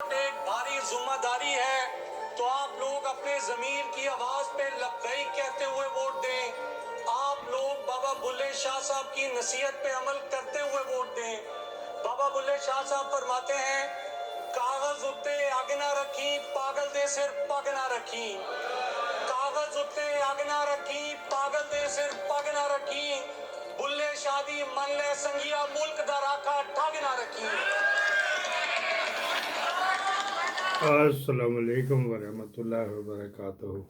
पे एक भारी जिम्मेदारी है, तो आप लोग अपने जमीर की आवाज पे लब्बैक कहते हुए वोट दें। आप लोग बाबा बुल्ले शाह साहब की नसीहत पे अमल करते हुए वोट दें। बाबा बुल्ले शाह साहब फरमाते हैं, कागज उत्ते अग ना रखी, पागल दे सिर पग ना रखी। कागज उत्ते अग ना रखी, पागल दे सिर पग ना रखी। बुल्ले शादी मन ले संगिया, मुल्क दा राखा ठग ना रखी। अस्सलामुअलैकुम वरहमतुल्लाहि वबरकातुहू।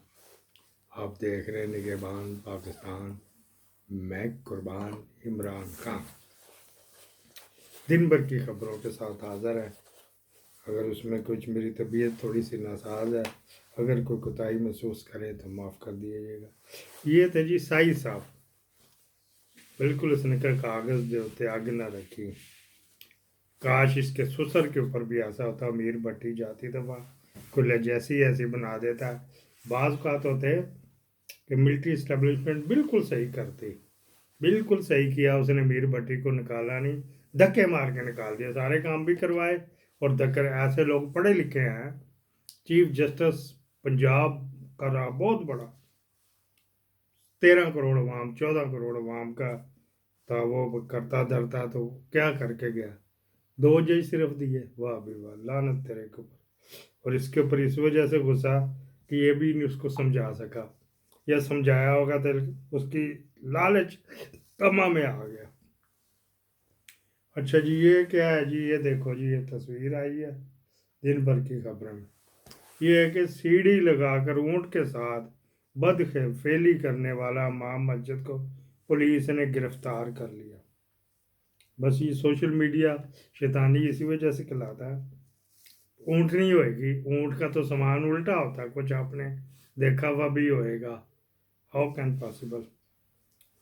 आप देख रहे हैं निगहबान पाकिस्तान, मैं कुर्बान इमरान खान। दिन भर की खबरों के साथ हाज़िर है। अगर उसमें कुछ मेरी तबीयत थोड़ी सी नासाज है, अगर कोई कोताही महसूस करे तो माफ़ कर दीजिएगा। ये थे जी साई साहब, बिल्कुल उसने कहा कागज़ जो होते आग ना रखी। काश इसके ससुर के ऊपर भी ऐसा होता, अमीर भट्टी जाती दफ़ा कुल्ले जैसी ऐसी बना देता। बाज़ औक़ात होते कि मिलिट्री इस्टेब्लिशमेंट बिल्कुल सही करती, बिल्कुल सही किया उसने, मीर भट्टी को निकाला नहीं, धक्के मार के निकाल दिया, सारे काम भी करवाए। और धक्के, ऐसे लोग पढ़े लिखे हैं। चीफ जस्टिस पंजाब का रहा बहुत बड़ा, 13 करोड़ अवाम, 14 करोड़ अवाम का था, वो करता धरता तो क्या करके गया। 2 जज सिर्फ दिए, वाह भी वाह, लानत तेरे के ऊपर। और इसके ऊपर इस वजह से गुस्सा कि ये भी नहीं उसको समझा सका, या समझाया होगा तो उसकी लालच तमा में आ गया। अच्छा जी, ये क्या है जी, ये देखो जी, ये तस्वीर आई है दिन भर की खबर में। ये है कि सीढ़ी लगाकर ऊंट के साथ बदखेफेली करने वाला इमाम मस्जिद को पुलिस ने गिरफ्तार कर लिया। बस ये सोशल मीडिया शैतानी इसी वजह से खिलाता है। ऊँट नहीं होएगी, ऊँट का तो सामान उल्टा होता है, कुछ आपने देखा हुआ भी होएगा। How can possible.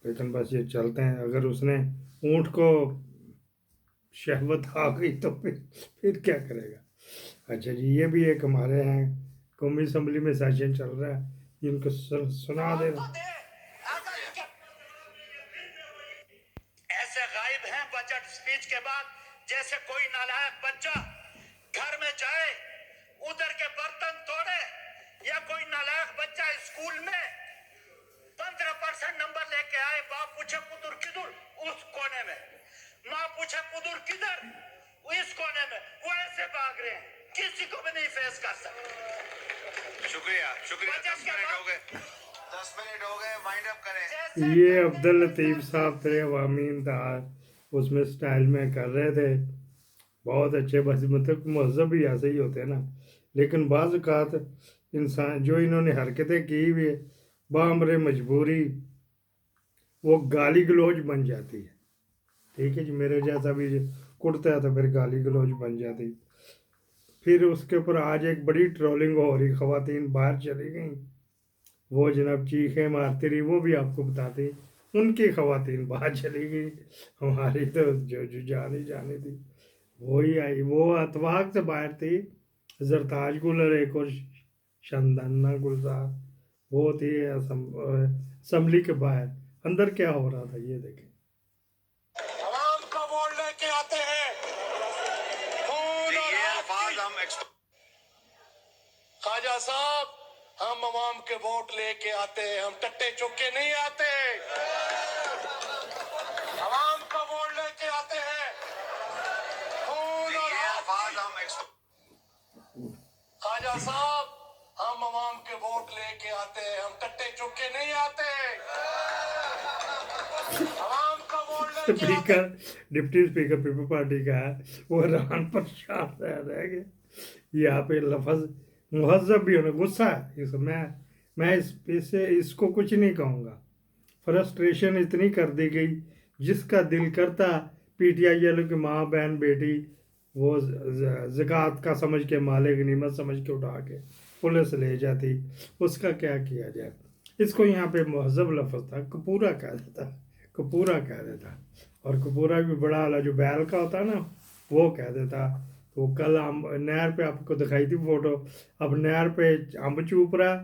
लेकिन बस ये चलते हैं, अगर उसने ऊँट को शहवत आ गई तो फिर क्या करेगा। अच्छा जी, ये भी एक हमारे हैं कौमी असम्बली में सेशन चल रहा है, इनको सुना देना। ऐसे गायब हैं बजट स्पीच के बाद, जैसे कोई नालायक बच्चा घर में जाए, उधर के बर्तन तोड़े, या कोई नालायक बच्चा स्कूल में 15% नंबर लेके आए, बाप पूछे पुदुर किधर, उस कोने में, माँ पूछे पुदुर किधर, इस कोने में, वो ऐसे भाग रहे हैं, किसी को भी नहीं फेस कर सकते। शुक्रिया शुक्रिया, 10 मिनट हो गए, वाइंड अप करें। ये अब्दुल लतीफ़ साहब थे, अवामी इम्तिहान उसमें स्टाइल में कर रहे थे, बहुत अच्छे। बस मतलब मजहब भी ऐसे ही होते हैं ना। लेकिन बाज़ औक़ात इंसान जो इन्होंने हरकतें की हुई है, बामरे मजबूरी वो गाली गलौज बन जाती है। ठीक है जी, मेरे जैसा भी कुटता है तो फिर गाली गलौज बन जाती। फिर उसके ऊपर आज एक बड़ी ट्रोलिंग हो रही, ख़वातीन बाहर चली गई, वो जनाब चीखें मारती रही, वो भी आपको बताते, उनकी ख़वातीन बाहर चली गई, हमारी तो जो जानी जानी थी वही आई। वो अतवाक से बाहर थी, जरताज गुलर एक और शंदना गुलजार, वो थी असम्बली के बाहर। अंदर क्या हो रहा था ये देखें। आवाम का वोट लेके आते हैं, खून और आग की। ख्वाजा साहब, हम आवाम के वोट लेके आते हैं, हम टट्टे चुके नहीं आते। आवाम का वोट लेके आते हैं, खून और आग की। ख्वाजा साहब, हम आवाम के वोट लेके आते हैं, हम टट्टे चुके नहीं आते। आवाम का वोट लेके आते हैं। Speaker, deputy speaker people party का है, वो हैरान परेशान रह गए। यहाँ पे लफज मुहज़्ज़ब भी होना, गुस्सा है इस, मैं इससे इसको कुछ नहीं कहूँगा। फ्रस्ट्रेशन इतनी कर दी गई, जिसका दिल करता पीटीआई वालों की माँ बहन बेटी वो ज़कात का समझ के, माले गनीमत समझ के उठा के पुलिस ले जाती, उसका क्या किया जाए। इसको यहाँ पे मुहज़्ज़ब लफ्ज़ था, कपूरा कह देता, कपूरा कह देता। और कपूरा भी बड़ा वाला जो बैल का होता है ना, वो कह देता। तो कल हम नहर पे आपको दिखाई थी फोटो, अब नहर पे अम्ब चूप रहा,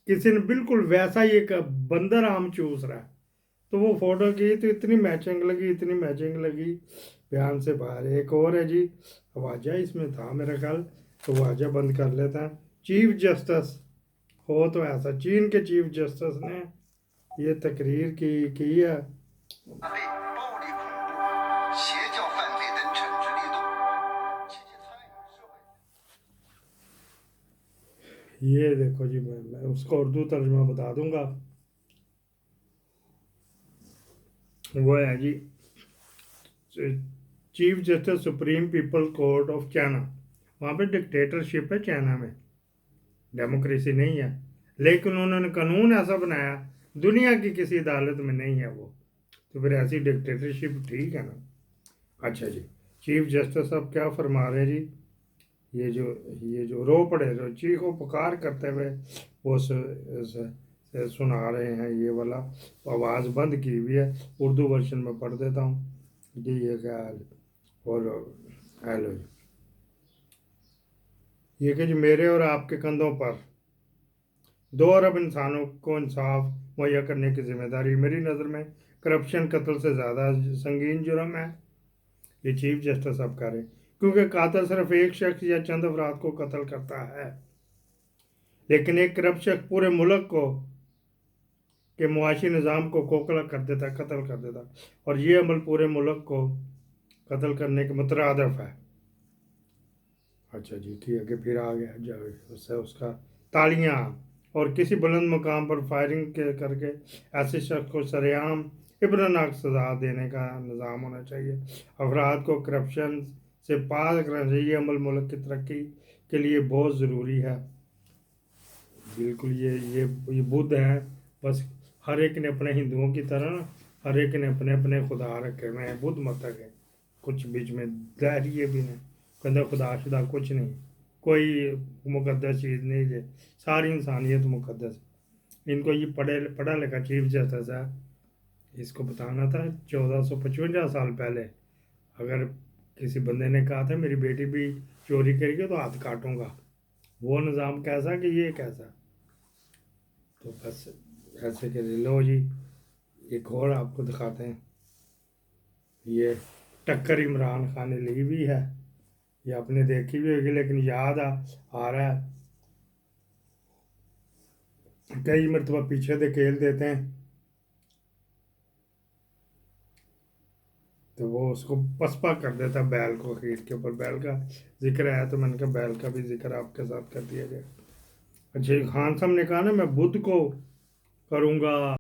किसी ने बिल्कुल वैसा ही एक बंदर आम चूस रहा है, तो वो फोटो की तो इतनी मैचिंग लगी, इतनी मैचिंग लगी, बयान से बाहर। एक और है जी, ख्वाजा इसमें था मेरा ख्याल, तो वाजा बंद कर लेता है। चीफ जस्टिस हो तो ऐसा, चीन के चीफ जस्टिस ने ये तकरीर की है। 被暴力恐怖、邪教犯罪等惩治力度，积极参与社会。 ये देखो जी, मैं उसका उर्दू तर्जुमा बता दूंगा। वो है जी, chief justice supreme people court of China. वहाँ पे डिक्टेटरशिप है चाइना में, डेमोक्रेसी नहीं है, लेकिन उन्होंने कानून ऐसा बनाया दुनिया की किसी अदालत में नहीं है वो, तो फिर ऐसी डिक्टेटरशिप ठीक है ना। अच्छा जी, चीफ जस्टिस साहब क्या फरमा रहे हैं जी, ये जो रो पड़े, जो चीखो पुकार करते हुए वो से सुना रहे हैं, ये वाला आवाज़ बंद की हुई है, उर्दू वर्जन में पढ़ देता हूँ कि ये क्या है। और हेलो जी, ये कि जी मेरे और आपके कंधों पर 2 अरब इंसानों को इंसाफ मुहैया करने की जिम्मेदारी। मेरी नज़र में करप्शन कत्ल से ज़्यादा संगीन जुर्म है, ये चीफ जस्टिस साहब कह रहे हैं, क्योंकि कातिल सिर्फ एक शख्स या चंद अफराद को कत्ल करता है, लेकिन एक करप्ट शख्स पूरे मुल्क को के मुआशी निज़ाम को खोखला कर देता, कत्ल कर देता, और ये अमल पूरे मुल्क को कत्ल करने के मुतरादिफ है। अच्छा जी, ठीक है, फिर आ गया जब उससे उसका तालियां और किसी बुलंद मुकाम पर फायरिंग करके ऐसे शख्स को सरेआम इब्रतनाक सजा देने का निज़ाम होना चाहिए। अफराद को करप्शन से पार करना चाहिए। ये अमल मुल्क की तरक्की के लिए बहुत ज़रूरी है। बिल्कुल, ये बुद्ध है, बस हर एक ने अपने हिंदुओं की तरह ना, हर एक ने अपने अपने खुदा रखे हुए हैं। बुद्ध मत है कुछ बीच में दायरिए भी नहीं, कहते खुदा शुदा कुछ नहीं, कोई मुकद्दस चीज़ नहीं है, सारी इंसानियत मुकद्दस। इनको ये पढ़ा लिखा चीफ जस्टिस है, इसको बताना था 1455 साल पहले, अगर किसी बंदे ने कहा था मेरी बेटी भी चोरी करेगी तो हाथ काटूंगा, वो निज़ाम कैसा कि ये कैसा। तो बस ऐसे के लो जी, एक और आपको दिखाते हैं। ये टक्कर इमरान खान ने ली हुई है, ये आपने देखी भी होगी, लेकिन याद आ रहा है, कई मरतबा पीछे धकेल देते हैं तो वो उसको पसपा कर देता बैल को, अखीर के ऊपर बैल का जिक्र है तो मैंने कहा बैल का भी जिक्र आपके साथ कर दिया जाए। अच्छा, खान साहब ने कहा ना मैं बुद्ध को करूँगा